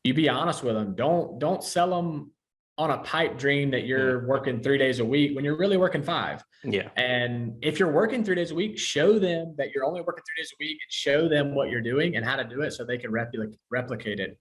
You be honest with them. Don't sell them on a pipe dream that you're working 3 days a week when you're really working 5. Yeah. And if you're working 3 days a week, show them that you're only working 3 days a week and show them what you're doing and how to do it so they can replicate it.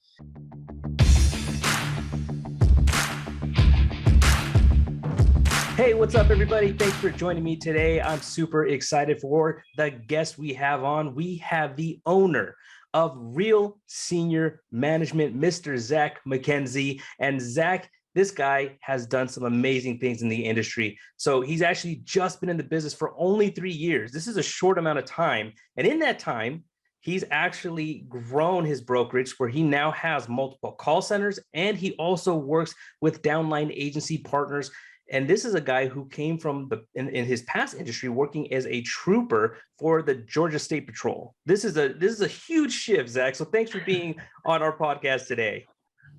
Hey, what's up, everybody? Thanks for joining me today. I'm super excited for the guest we have on. We have the owner of Real Senior Management, Mr. Zach Mckenzie. And Zach, this guy has done some amazing things in the industry. So he's actually just been in the business for only 3 years. This is a short amount of time. And in that time, he's actually grown his brokerage where he now has multiple call centers, and he also works with downline agency partners. And this is a guy who came from in his past industry working as a trooper for the Georgia State Patrol. This is a huge shift, Zach. So thanks for being on our podcast today.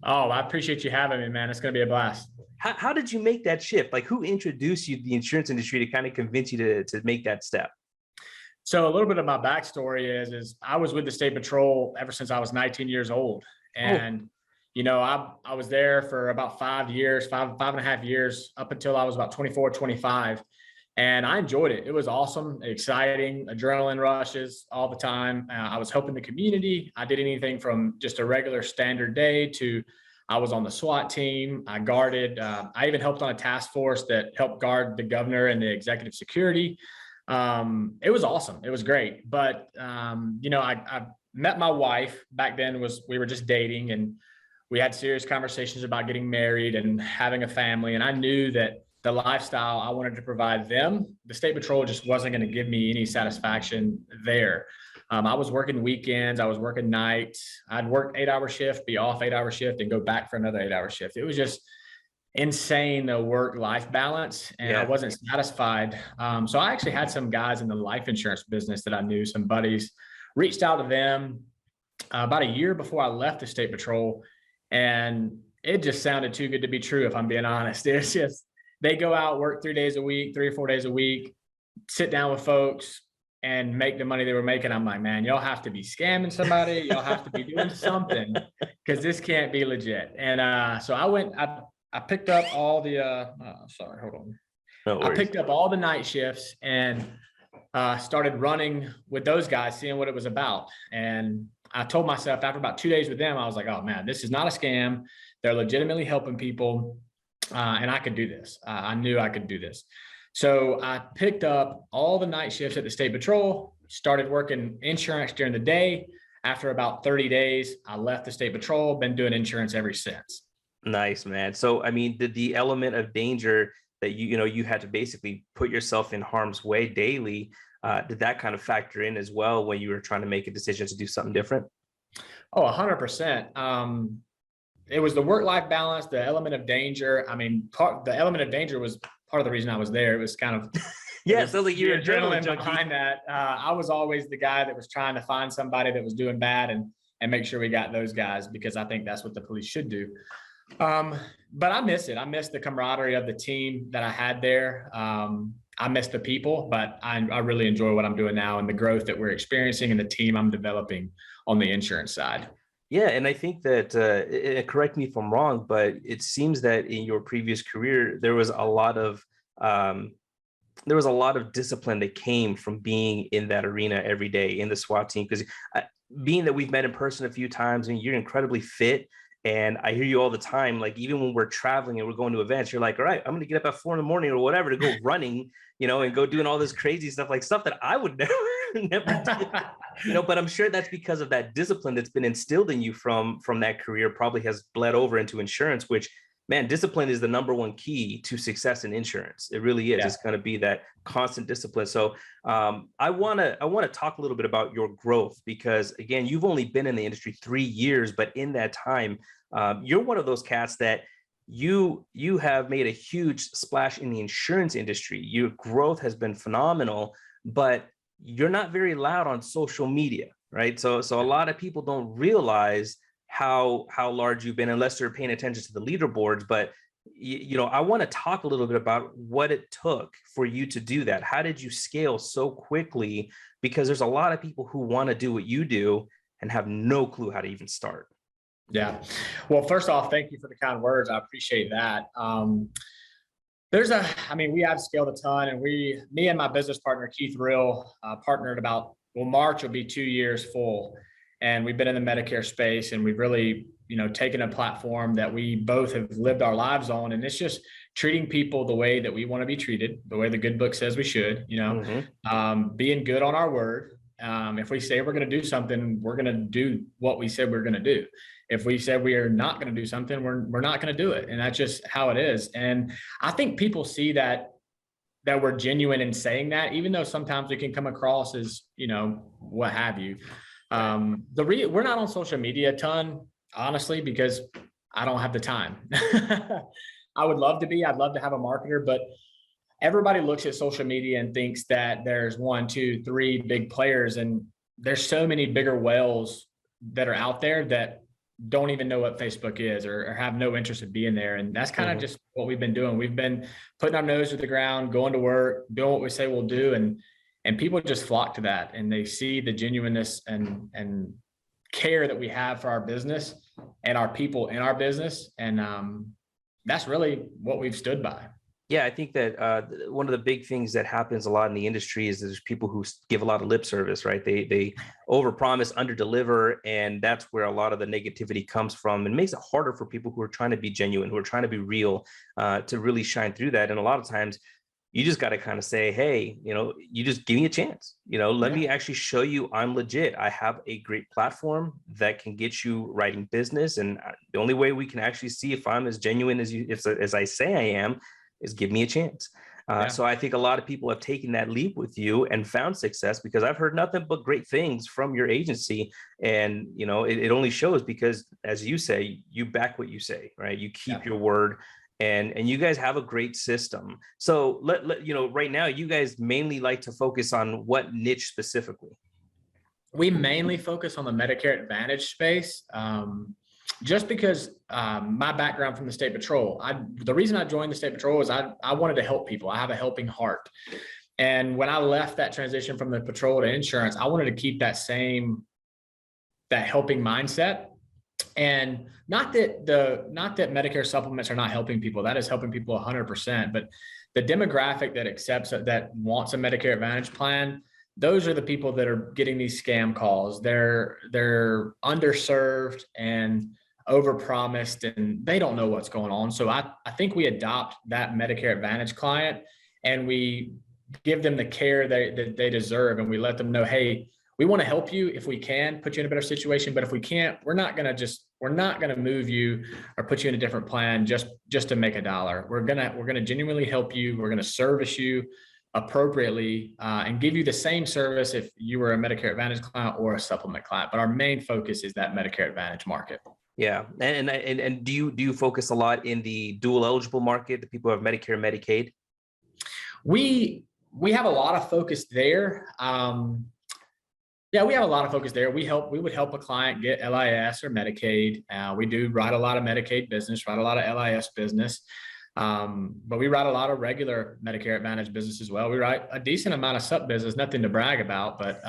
Oh, I appreciate you having me, man. It's going to be a blast. How did you make that shift? Like, who introduced you to the insurance industry to kind of convince you to make that step? So a little bit of my backstory is I was with the State Patrol ever since I was 19 years old. And you know, I was there for about 5 years, five and a half years, up until I was about 24, 25. And I enjoyed it. It was awesome, exciting, adrenaline rushes all the time. I was helping the community. I did anything from just a regular standard day to I was on the SWAT team. I guarded. I even helped on a task force that helped guard the governor and the executive security. It was awesome. It was great. But, you know, I met my wife back then. We were just dating, and we had serious conversations about getting married and having a family. And I knew that the lifestyle I wanted to provide them, the State Patrol just wasn't going to give me any satisfaction there. I was working weekends. I was working nights. I'd work 8-hour shift, be off 8-hour shift, and go back for another 8-hour shift. It was just insane, the work-life balance, and I wasn't satisfied. So I actually had some guys in the life insurance business that I knew, some buddies, reached out to them about a year before I left the State Patrol. And it just sounded too good to be true, if I'm being honest. It's just, they go out, work 3 days a week, 3 or 4 days a week, sit down with folks and make the money they were making. I'm like, man, y'all have to be scamming somebody. Y'all have to be doing something, because this can't be legit. And so I picked up all the, sorry, hold on. No worries. I picked up all the night shifts and started running with those guys, seeing what it was about. And I told myself after about 2 days with them, I was like, oh man, this is not a scam. They're legitimately helping people. And I could do this. I knew I could do this. So I picked up all the night shifts at the State Patrol, started working insurance during the day. After about 30 days, I left the State Patrol, been doing insurance ever since. Nice, man. So, I mean, the element of danger that you had to basically put yourself in harm's way daily, did that kind of factor in as well when you were trying to make a decision to do something different? Oh, 100%. It was the work-life balance, the element of danger. I mean, the element of danger was part of the reason I was there. It was kind of sounds like you're adrenaline behind that. I was always the guy that was trying to find somebody that was doing bad and make sure we got those guys, because I think that's what the police should do. But I miss it. I miss the camaraderie of the team that I had there. I miss the people, but I really enjoy what I'm doing now and the growth that we're experiencing and the team I'm developing on the insurance side. Yeah, and I think that, correct me if I'm wrong, but it seems that in your previous career, there was a lot of discipline that came from being in that arena every day in the SWAT team. Because being that we've met in person a few times, and you're incredibly fit. And I hear you all the time, like even when we're traveling and we're going to events, you're like, all right, I'm going to get up at 4 a.m. or whatever to go running, and go doing all this crazy stuff, like stuff that I would never do, but I'm sure that's because of that discipline that's been instilled in you from that career, probably has bled over into insurance, which, man, discipline is the number one key to success in insurance. It really is. Yeah. It's going to be that constant discipline. So I want to talk a little bit about your growth, because again, you've only been in the industry 3 years, but in that time, you're one of those cats that you have made a huge splash in the insurance industry. Your growth has been phenomenal, but you're not very loud on social media, right? So a lot of people don't realize how large you've been unless they're paying attention to the leaderboards. But I want to talk a little bit about what it took for you to do that. How did you scale so quickly? Because there's a lot of people who want to do what you do and have no clue how to even start. Yeah. Well, first off, thank you for the kind words. I appreciate that. We have scaled a ton, and me and my business partner, Keith Rill, partnered March will be 2 years full. And we've been in the Medicare space, and we've really, taken a platform that we both have lived our lives on. And it's just treating people the way that we want to be treated, the way the good book says we should, being good on our word. If we say we're going to do something, we're going to do what we said we're going to do. If we said we are not going to do something, we're not going to do it. And that's just how it is. And I think people see that we're genuine in saying that, even though sometimes we can come across as, what have you. We're not on social media a ton, honestly, because I don't have the time. I would love to be. I'd love to have a marketer, but everybody looks at social media and thinks that there's 1, 2, 3 big players, and there's so many bigger whales that are out there that don't even know what Facebook is or have no interest in being there. And that's kind of just what we've been doing. We've been putting our nose to the ground, going to work, doing what we say we'll do. And people just flock to that, and they see the genuineness and care that we have for our business and our people in our business. And that's really what we've stood by. Yeah, I think that one of the big things that happens a lot in the industry is there's people who give a lot of lip service, right? They overpromise, underdeliver, and that's where a lot of the negativity comes from, and makes it harder for people who are trying to be genuine, who are trying to be real, to really shine through that. And a lot of times, you just got to kind of say, hey, you just give me a chance. Let me actually show you I'm legit. I have a great platform that can get you writing business, and the only way we can actually see if I'm as genuine as I say I am is give me a chance. So I think a lot of people have taken that leap with you and found success, because I've heard nothing but great things from your agency. And, it only shows because, as you say, you back what you say, right? You keep your word, and you guys have a great system. So right now, you guys mainly like to focus on what niche specifically? We mainly focus on the Medicare Advantage space. Just because my background from the State Patrol, the reason I joined the State Patrol is I wanted to help people. I have a helping heart. And when I left that transition from the patrol to insurance, I wanted to keep that helping mindset. And not that Medicare supplements are not helping people. That is helping people 100%. But the demographic that wants a Medicare Advantage plan, those are the people that are getting these scam calls. They're underserved and overpromised, and they don't know what's going on. So I think we adopt that Medicare Advantage client, and we give them the care that they deserve, and we let them know, hey, we want to help you if we can put you in a better situation, but if we can't, we're not going to move you or put you in a different plan just to make $1. We're going to genuinely help you. We're going to service you appropriately, and give you the same service if you were a Medicare Advantage client or a supplement client. But our main focus is that Medicare Advantage market. Yeah. And do you focus a lot in the dual eligible market, the people who have Medicare and Medicaid? We have a lot of focus there. We have a lot of focus there. We would help a client get LIS or Medicaid. We do write a lot of Medicaid business, write a lot of LIS business. But we write a lot of regular Medicare Advantage business as well. We write a decent amount of sup business, nothing to brag about, but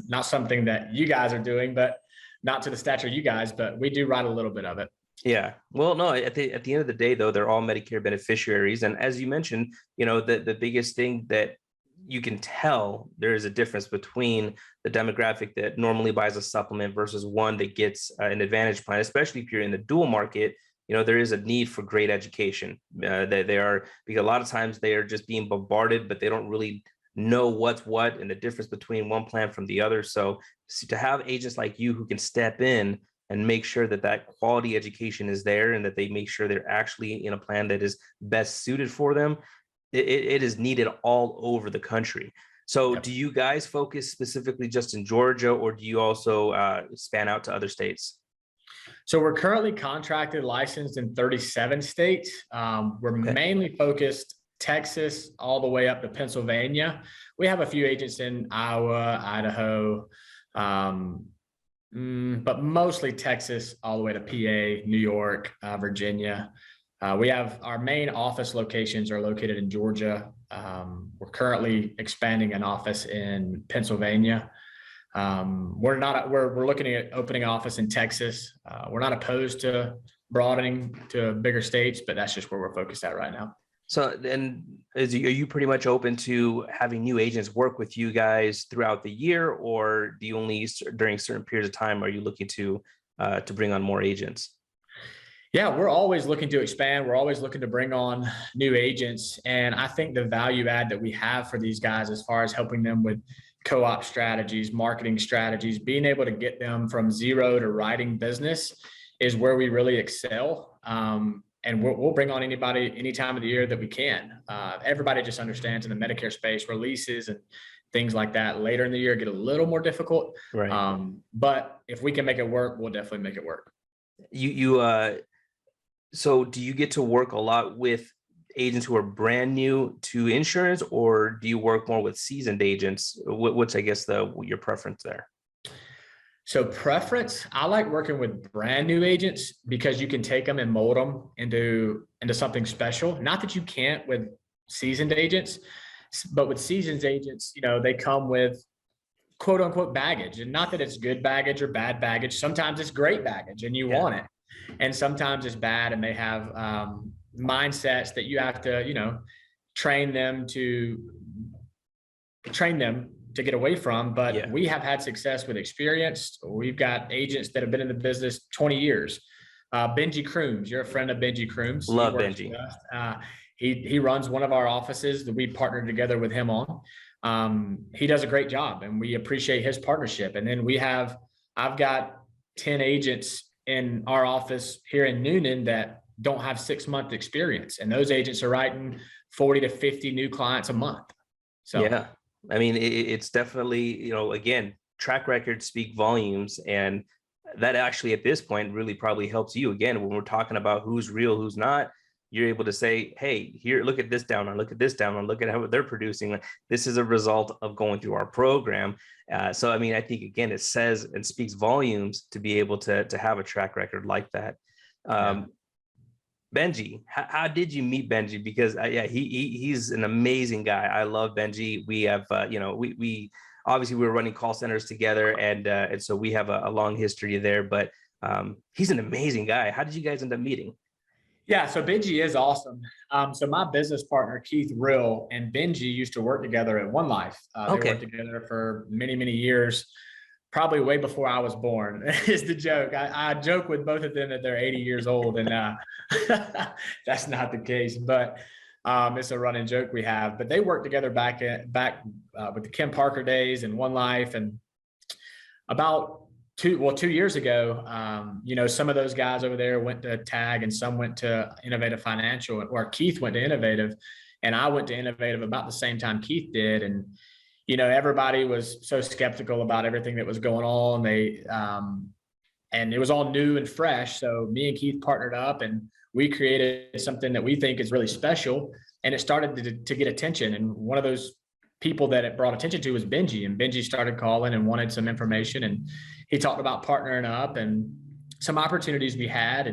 not something that you guys are doing, but not to the stature of you guys, but we do write a little bit of it. Yeah. Well, no, at the end of the day, though, they're all Medicare beneficiaries. And as you mentioned, the biggest thing that you can tell there is a difference between the demographic that normally buys a supplement versus one that gets an Advantage plan, especially if you're in the dual market. There is a need for great education. Because a lot of times they are just being bombarded, but they don't really know what's what and the difference between one plan from the other. So to have agents like you who can step in and make sure that quality education is there, and that they make sure they're actually in a plan that is best suited for them, it is needed all over the country. So do you guys focus specifically just in Georgia, or do you also span out to other states? So we're currently contracted, licensed in 37 states. We're mainly focused Texas all the way up to Pennsylvania. We have a few agents in Iowa, Idaho, but mostly Texas all the way to PA, New York, Virginia. We have our main office locations are located in Georgia. We're currently expanding an office in Pennsylvania. We're looking at opening an office in Texas. We're not opposed to broadening to bigger states, but that's just where we're focused at right now. So then are you pretty much open to having new agents work with you guys throughout the year, or do you only during certain periods of time are you looking to bring on more agents? Yeah, we're always looking to expand. We're always looking to bring on new agents. And I think the value add that we have for these guys, as far as helping them with co-op strategies, marketing strategies, being able to get them from zero to writing business, is where we really excel. And we'll bring on anybody any time of the year that we can. Everybody just understands in the Medicare space, releases and things like that later in the year get a little more difficult. Right. But if we can make it work, we'll definitely make it work. So do you get to work a lot with agents who are brand new to insurance, or do you work more with seasoned agents? What's, I guess, your preference there? So preference, I like working with brand new agents because you can take them and mold them into something special. Not that you can't with seasoned agents, but with seasoned agents, they come with quote unquote baggage, and not that it's good baggage or bad baggage. Sometimes it's great baggage and you want it. And sometimes it's bad, and they have mindsets that you have to, train them to get away from. But we have had success with experience. We've got agents that have been in the business 20 years. Benji Crooms, you're a friend of Benji Crooms. Love Benji. He runs one of our offices that we partnered together with him on. He does a great job, and we appreciate his partnership. And then I've got 10 agents in our office here in Noonan that don't have 6-month experience. And those agents are writing 40 to 50 new clients a month. So yeah, I mean, it's definitely, again, track records speak volumes. And that actually at this point really probably helps you. Again, when we're talking about who's real, who's not, you're able to say, hey, here, look at this downline, look at this downline, look at how they're producing. This is a result of going through our program. So, I mean, I think, again, it says and speaks volumes to be able to have a track record like that. Benji, how did you meet Benji? Because he's an amazing guy. I love Benji. We have, we obviously we were running call centers together, and so we have a long history there, but he's an amazing guy. How did you guys end up meeting? Yeah, so Benji is awesome. So my business partner, Keith Rill, and Benji used to work together at One Life. They worked together for many, many years, probably way before I was born, is the joke. I joke with both of them that they're 80 years old, and that's not the case, but it's a running joke we have. But they worked together back with the Kim Parker days and One Life. And about 2 years ago, some of those guys over there went to TAG, and some went to Innovative Financial, or Keith went to Innovative, and I went to Innovative about the same time Keith did. And, everybody was so skeptical about everything that was going on. And it was all new and fresh. So me and Keith partnered up, and we created something that we think is really special. And it started to get attention. And one of those people that it brought attention to was Benji, and Benji started calling and wanted some information, and he talked about partnering up and some opportunities we had.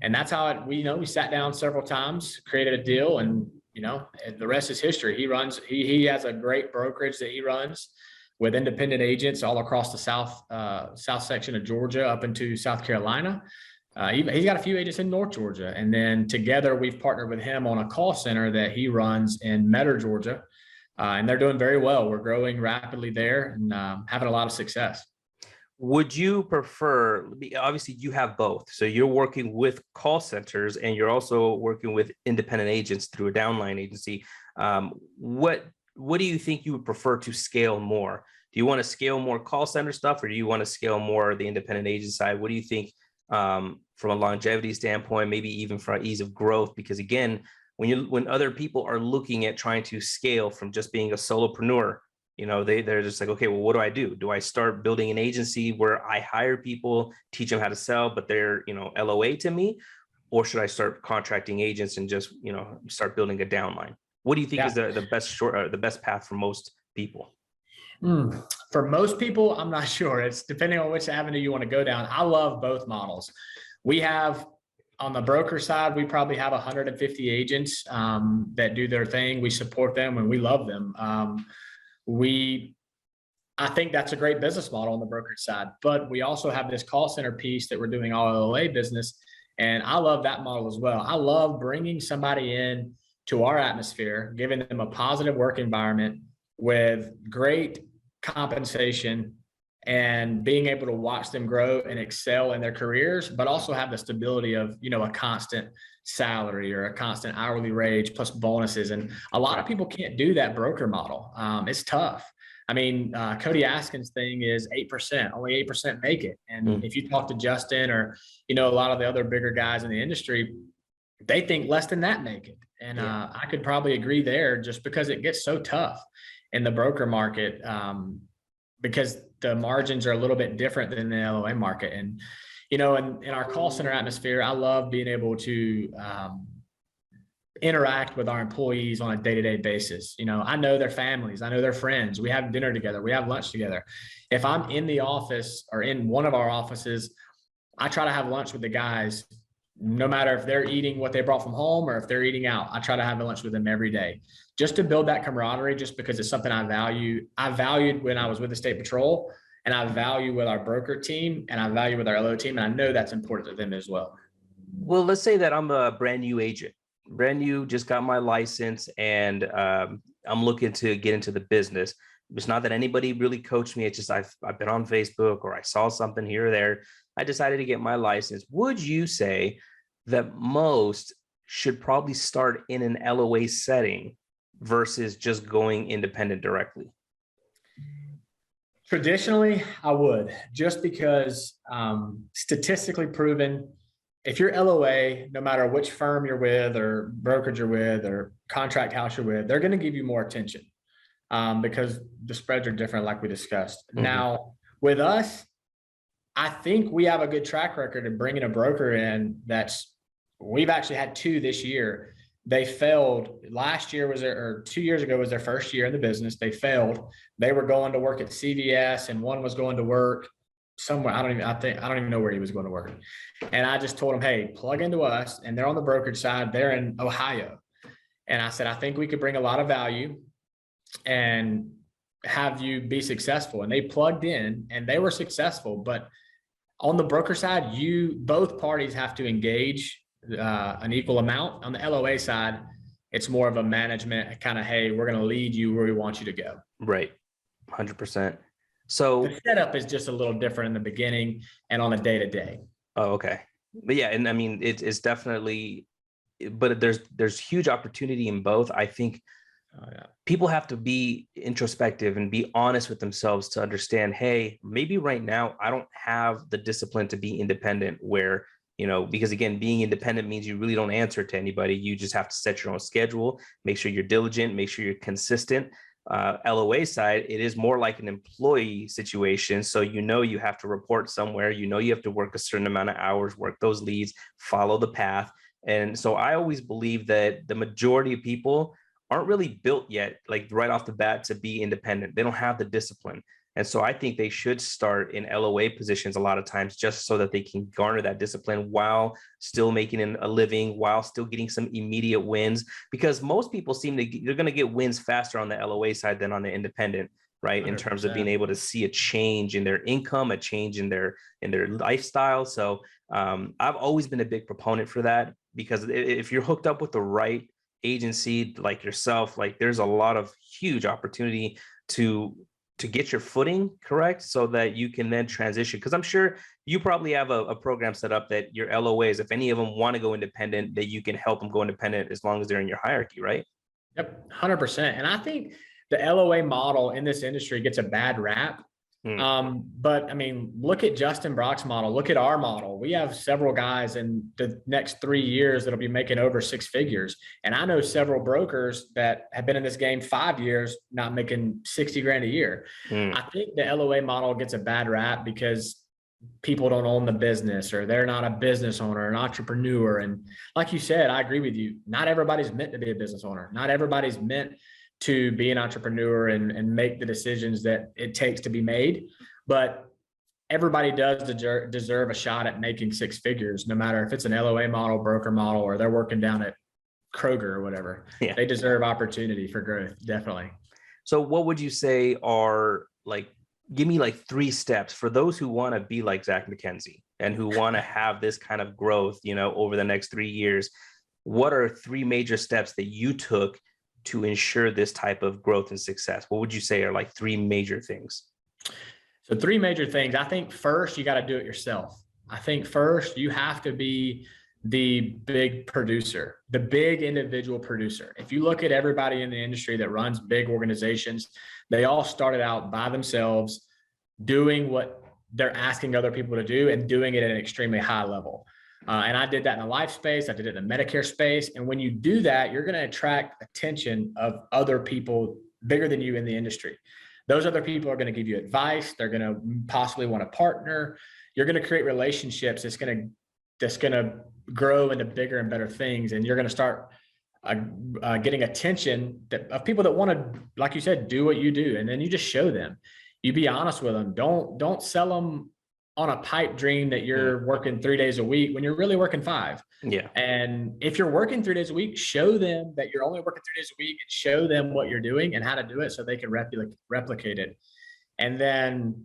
And that's how we sat down several times, created a deal, and, the rest is history. He has a great brokerage that he runs with independent agents all across the south section of Georgia up into South Carolina. He's got a few agents in North Georgia. And then together we've partnered with him on a call center that he runs in Metter, Georgia. And they're doing very well. We're growing rapidly there and having a lot of success. Would you prefer, obviously you have both, so you're working with call centers and you're also working with independent agents through a downline agency. What do you think you would prefer to scale more? Do you want to scale more call center stuff, or do you want to scale more the independent agent side? What do you think from a longevity standpoint, maybe even for ease of growth? Because again, when other people are looking at trying to scale from just being a solopreneur, they're just like, okay, well, what do I do? Do I start building an agency where I hire people, teach them how to sell, but they're, LOA to me? Or should I start contracting agents and just, start building a downline? What do you think is the best path for most people? For most people, I'm not sure. It's depending on which avenue you want to go down. I love both models. We have, on the broker side, we probably have 150 agents that do their thing. We support them and we love them. I think that's a great business model on the brokerage side. But we also have this call center piece that we're doing all LOA business. And I love that model as well. I love bringing somebody in to our atmosphere, giving them a positive work environment with great compensation and being able to watch them grow and excel in their careers, but also have the stability of, a constant salary or a constant hourly wage plus bonuses. And a lot of people can't do that broker model. It's tough. I mean, Cody Askin's thing is 8%, only 8% make it. And if you talk to Justin or, a lot of the other bigger guys in the industry, they think less than that make it. And I could probably agree there, just because it gets so tough in the broker market, because the margins are a little bit different than the LOA market. And, in our call center atmosphere, I love being able to interact with our employees on a day-to-day basis. I know their families, I know their friends. We have dinner together, we have lunch together. If I'm in the office or in one of our offices, I try to have lunch with the guys, no matter if they're eating what they brought from home or if they're eating out. I try to have lunch with them every day, just to build that camaraderie, just because it's something I value. I valued when I was with the State Patrol, and I value with our broker team, and I value with our LO team. And I know that's important to them as well. Well, let's say that I'm a brand new agent, just got my license, and I'm looking to get into the business. It's not that anybody really coached me. It's just I've been on Facebook, or I saw something here or there. I decided to get my license. Would you say that most should probably start in an LOA setting versus just going independent directly? Traditionally, I would, just because statistically proven, if you're LOA, no matter which firm you're with or brokerage you're with or contract house you're with, they're going to give you more attention because the spreads are different, like we discussed. Now, with us, I think we have a good track record of bringing a broker in. We've actually had 2 this year. They failed. Last year or 2 years ago was their first year in the business. They failed. They were going to work at CVS, and one was going to work somewhere. I don't even know where he was going to work. And I just told him, hey, plug into us. And they're on the brokerage side. They're in Ohio. And I said, I think we could bring a lot of value and have you be successful. And they plugged in and they were successful. But on the broker side, both parties have to engage an equal amount. On the LOA side, it's more of a management kind of, hey, we're going to lead you where we want you to go. Right. 100%. So the setup is just a little different in the beginning and on a day-to-day. Oh, okay. But yeah, and I mean, it's definitely, but there's huge opportunity in both. I think people have to be introspective and be honest with themselves to understand, hey, maybe right now I don't have the discipline to be independent, where, because again, being independent means you really don't answer to anybody. You just have to set your own schedule, make sure you're diligent, make sure you're consistent. LOA side, it is more like an employee situation. So, you have to report somewhere, you have to work a certain amount of hours, work those leads, follow the path. And so I always believe that the majority of people aren't really built yet, like right off the bat, to be independent. They don't have the discipline. And so I think they should start in LOA positions a lot of times, just so that they can garner that discipline while still making a living, while still getting some immediate wins, because most people they're going to get wins faster on the LOA side than on the independent, right? 100%. In terms of being able to see a change in their income, a change in their lifestyle. So I've always been a big proponent for that, because if you're hooked up with the right agency like yourself, like there's a lot of huge opportunity to get your footing correct, so that you can then transition. Because I'm sure you probably have a program set up that your LOAs, if any of them want to go independent, that you can help them go independent as long as they're in your hierarchy, right? Yep, 100%. And I think the LOA model in this industry gets a bad rap. But I mean, look at Justin Brock's model. Look at our model. We have several guys in the next 3 years that'll be making over 6 figures. And I know several brokers that have been in this game 5 years, not making 60 grand a year. I think the LOA model gets a bad rap because people don't own the business, or they're not a business owner, an entrepreneur. And like you said, I agree with you. Not everybody's meant to be a business owner. Not everybody's meant to be an entrepreneur and make the decisions that it takes to be made. But everybody does deserve a shot at making 6 figures, no matter if it's an LOA model, broker model, or they're working down at Kroger or whatever. Yeah. They deserve opportunity for growth, definitely. So what would you say are like give me like 3 steps for those who want to be like Zach Mckenzie and who want to have this kind of growth, over the next 3 years. What are 3 major steps that you took to ensure this type of growth and success? What would you say are like 3 major things? So 3 major things. I think first, you got to do it yourself. I think first you have to be the big producer, the big individual producer. If you look at everybody in the industry that runs big organizations, they all started out by themselves doing what they're asking other people to do and doing it at an extremely high level. And I did that in the life space. I did it in the Medicare space. And when you do that, you're going to attract attention of other people bigger than you in the industry. Those other people are going to give you advice. They're going to possibly want to partner. You're going to create relationships that's going to grow into bigger and better things. And you're going to start getting attention of people that want to, like you said, do what you do. And then you just show them. You be honest with them. Don't sell them on a pipe dream that you're working 3 days a week when you're really working 5. Yeah. And if you're working 3 days a week, show them that you're only working 3 days a week and show them what you're doing and how to do it so they can replicate it. And then,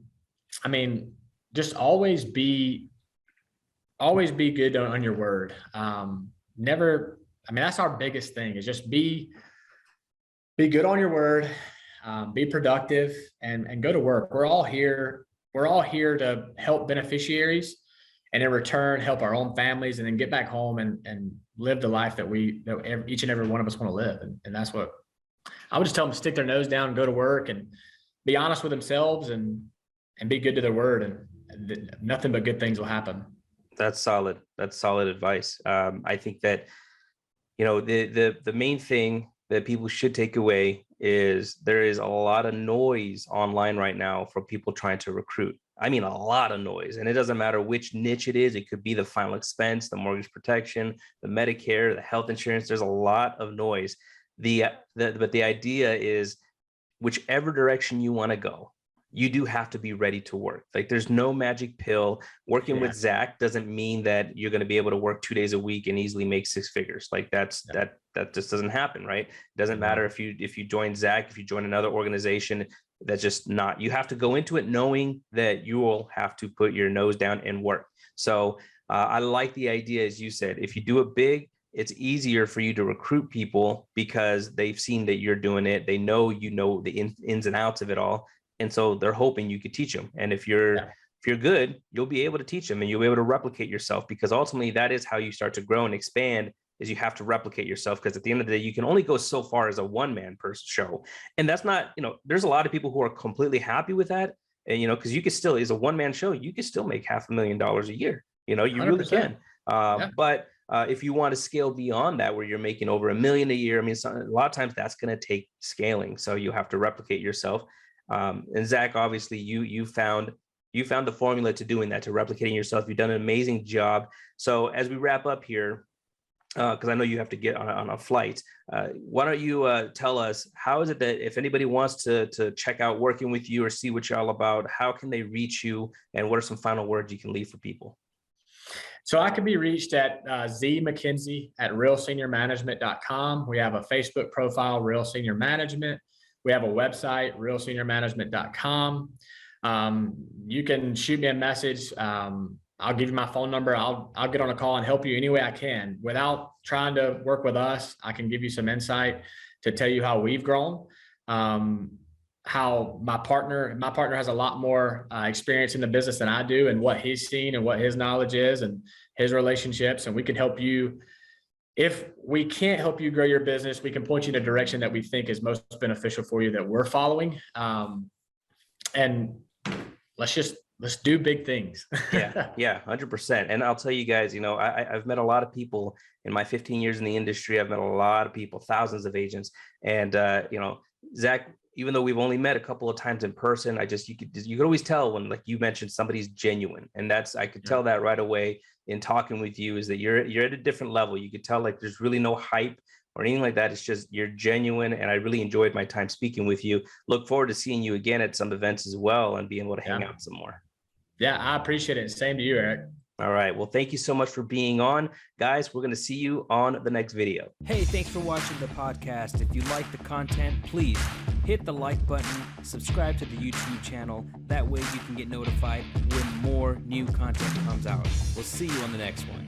I mean, just always be good on your word. That's our biggest thing, is just be good on your word, be productive, and go to work. We're all here to help beneficiaries, and in return, help our own families, and then get back home and live the life that each and every one of us want to live. And that's what I would just tell them: stick their nose down and go to work and be honest with themselves and be good to their word, and nothing but good things will happen. That's solid. That's solid advice. I think that, the main thing that people should take away is there is a lot of noise online right now from people trying to recruit. I mean, a lot of noise, and it doesn't matter which niche it is. It could be the final expense, the mortgage protection, the Medicare, the health insurance. There's a lot of noise. But the idea is, whichever direction you want to go, you do have to be ready to work. Like, there's no magic pill. Working with Zach doesn't mean that you're going to be able to work 2 days a week and easily make 6 figures. Like that just doesn't happen, right? It doesn't matter if you join Zach, if you join another organization. That's just not. You have to go into it knowing that you will have to put your nose down and work. So I like the idea, as you said, if you do it big, it's easier for you to recruit people because they've seen that you're doing it. They know the ins and outs of it all. And so they're hoping you could teach them. And if you're good, you'll be able to teach them, and you'll be able to replicate yourself, because ultimately that is how you start to grow and expand, is you have to replicate yourself. Because at the end of the day, you can only go so far as a one-man person show. And that's not, there's a lot of people who are completely happy with that. And, because you could still, as a one-man show, you could still make $500,000 a year. You 100%. Really can. But if you want to scale beyond that, where you're making over $1 million a year, a lot of times that's going to take scaling. So you have to replicate yourself. And Zach, obviously you found the formula to doing that, to replicating yourself. You've done an amazing job. So as we wrap up here, because I know you have to get on a flight, why don't you tell us, how is it that if anybody wants to check out working with you or see what you're all about, how can they reach you, and what are some final words you can leave for people? So I can be reached at Z Mckenzie at realseniormanagement.com. We have a Facebook profile, Real Senior Management. We have a website, realseniormanagement.com. You can shoot me a message. I'll give you my phone number. I'll get on a call and help you any way I can. Without trying to work with us, I can give you some insight to tell you how we've grown. How my partner has a lot more experience in the business than I do, and what he's seen and what his knowledge is and his relationships. And we can help you. If we can't help you grow your business, we can point you in a direction that we think is most beneficial for you, that we're following. And let's do big things. Yeah, 100%. And I'll tell you guys, I've met a lot of people in my 15 years in the industry. I've met a lot of people, thousands of agents. And, Zach, even though we've only met a couple of times in person, you could always tell when, like you mentioned, somebody's genuine. And I could tell that right away in talking with you, is that you're at a different level. You could tell, like, there's really no hype or anything like that. It's just, you're genuine. And I really enjoyed my time speaking with you. Look forward to seeing you again at some events as well, and being able to hang out some more. Yeah, I appreciate it. Same to you, Eric. All right. Well, thank you so much for being on. Guys, we're going to see you on the next video. Hey, thanks for watching the podcast. If you like the content, please hit the like button, subscribe to the YouTube channel. That way you can get notified when more new content comes out. We'll see you on the next one.